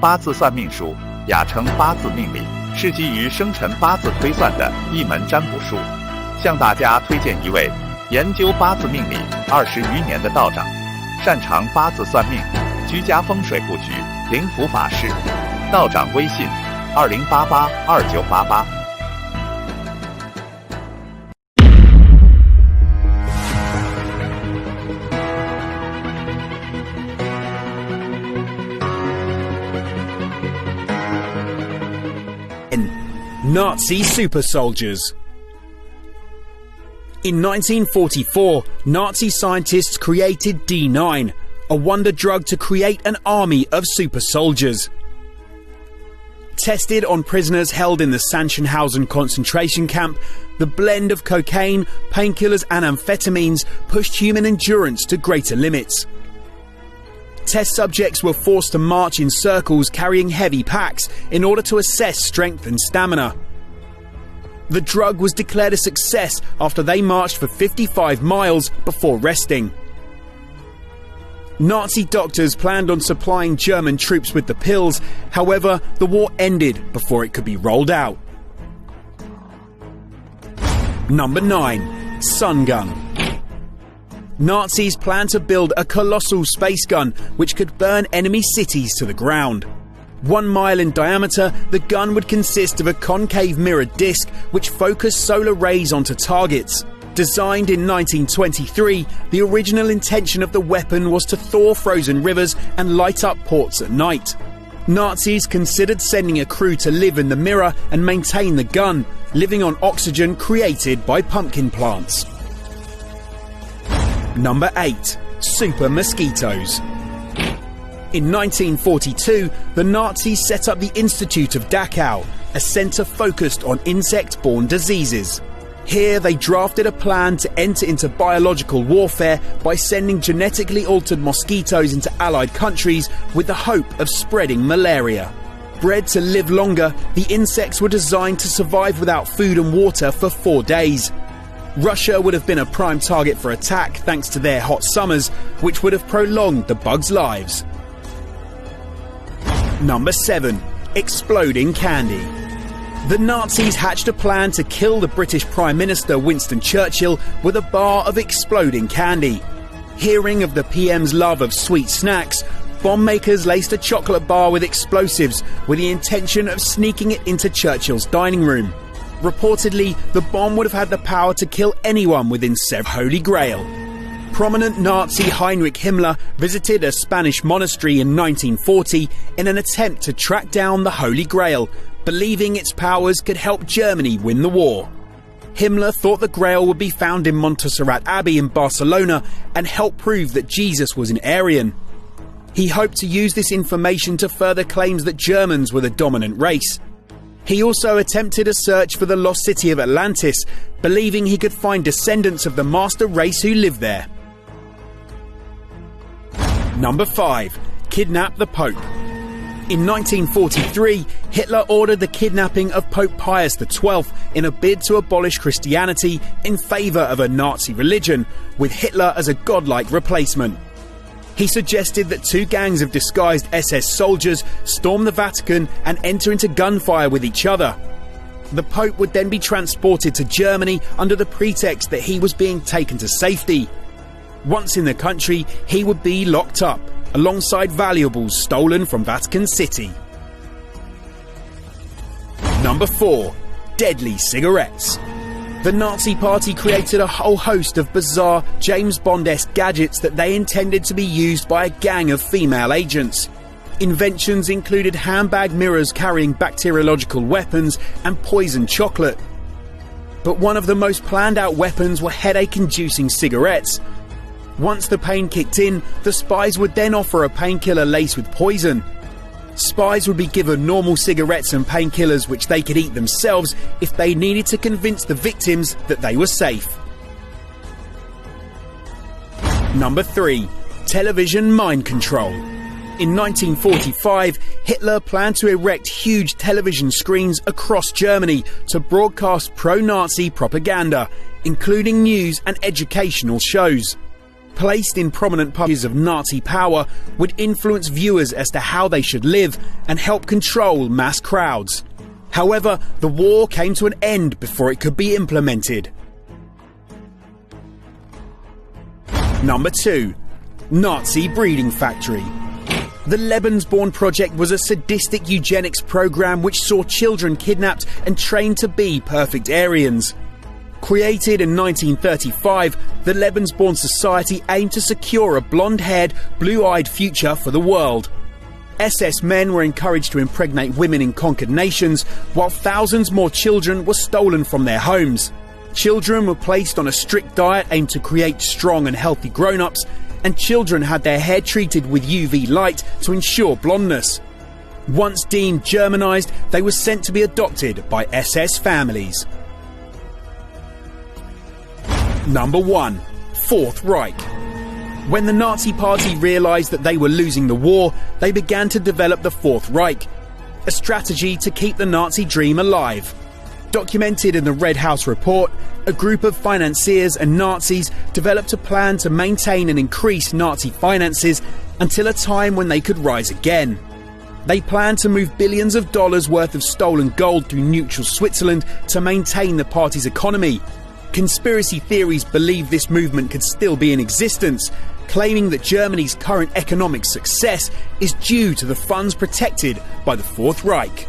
八字算命术，雅称八字命理，是基于生辰八字推算的一门占卜术。向大家推荐一位研究八字命理20余年的道长，擅长八字算命、居家风水布局、灵符法事。道长微信：20882988。Nazi super soldiers. In 1944, Nazi scientists created D9, a wonder drug to create an army of super soldiers. Tested on prisoners held in the Sachsenhausen concentration camp, the blend of cocaine, painkillers and amphetamines pushed human endurance to greater limits. Test subjects were forced to march in circles carrying heavy packs in order to assess strength and stamina. The drug was declared a success after they marched for 55 miles before resting. Nazi doctors planned on supplying German troops with the pills, however, the war ended before it could be rolled out. Number 9. Sun Gun. Nazis planned to build a colossal space gun which could burn enemy cities to the ground. 1 mile in diameter, the gun would consist of a concave mirrored disc which focused solar rays onto targets. Designed in 1923, the original intention of the weapon was to thaw frozen rivers and light up ports at night. Nazis considered sending a crew to live in the mirror and maintain the gun, living on oxygen created by pumpkin plants. Number 8. Super mosquitoes. In 1942, the Nazis set up the Institute of Dachau, a centre focused on insect-borne diseases. Here they drafted a plan to enter into biological warfare by sending genetically altered mosquitoes into Allied countries with the hope of spreading malaria. Bred to live longer, the insects were designed to survive without food and water for 4 days. Russia would have been a prime target for attack thanks to their hot summers, which would have prolonged the bugs' lives. Number 7. Exploding candy. The Nazis hatched a plan to kill the British Prime Minister Winston Churchill with a bar of exploding candy. Hearing of the PM's love of sweet snacks, bomb makers laced a chocolate bar with explosives with the intention of sneaking it into Churchill's dining room. Reportedly, the bomb would have had the power to kill anyone within several Holy Grail. Prominent Nazi Heinrich Himmler visited a Spanish monastery in 1940 in an attempt to track down the Holy Grail, believing its powers could help Germany win the war. Himmler thought the Grail would be found in Montserrat Abbey in Barcelona and help prove that Jesus was an Aryan. He hoped to use this information to further claims that Germans were the dominant race. He also attempted a search for the lost city of Atlantis, believing he could find descendants of the master race who lived there. Number 5. Kidnap the Pope. In 1943, Hitler ordered the kidnapping of Pope Pius XII in a bid to abolish Christianity in favour of a Nazi religion, with Hitler as a godlike replacement. He suggested that 2 gangs of disguised SS soldiers storm the Vatican and enter into gunfire with each other. The Pope would then be transported to Germany under the pretext that he was being taken to safety. Once in the country, he would be locked up, alongside valuables stolen from Vatican City. Number 4. Deadly cigarettes. The Nazi Party created a whole host of bizarre James Bond-esque gadgets that they intended to be used by a gang of female agents. Inventions included handbag mirrors carrying bacteriological weapons and poisoned chocolate. But one of the most planned out weapons were headache-inducing cigarettes. Once the pain kicked in, the spies would then offer a painkiller laced with poison. Spies would be given normal cigarettes and painkillers which they could eat themselves if they needed to convince the victims that they were safe. Number 3. Television mind control. In 1945, Hitler planned to erect huge television screens across Germany to broadcast pro-Nazi propaganda, including news and educational shows. placed in prominent parties of Nazi power, would influence viewers as to how they should live and help control mass crowds. However, the war came to an end before it could be implemented. Number 2. Nazi breeding factory. The Lebensborn Project was a sadistic eugenics program which saw children kidnapped and trained to be perfect Aryans. Created in 1935, the Lebensborn Society aimed to secure a blonde-haired, blue-eyed future for the world. SS men were encouraged to impregnate women in conquered nations, while thousands more children were stolen from their homes. Children were placed on a strict diet aimed to create strong and healthy grown-ups, and children had their hair treated with UV light to ensure blondness. Once deemed Germanized, they were sent to be adopted by SS families. Number 1. Fourth Reich. When the Nazi Party realised that they were losing the war, they began to develop the Fourth Reich, a strategy to keep the Nazi dream alive. Documented in the Red House report, a group of financiers and Nazis developed a plan to maintain and increase Nazi finances until a time when they could rise again. They planned to move billions of dollars worth of stolen gold through neutral Switzerland to maintain the party's economy. Conspiracy theories believe this movement could still be in existence, claiming that Germany's current economic success is due to the funds protected by the Fourth Reich.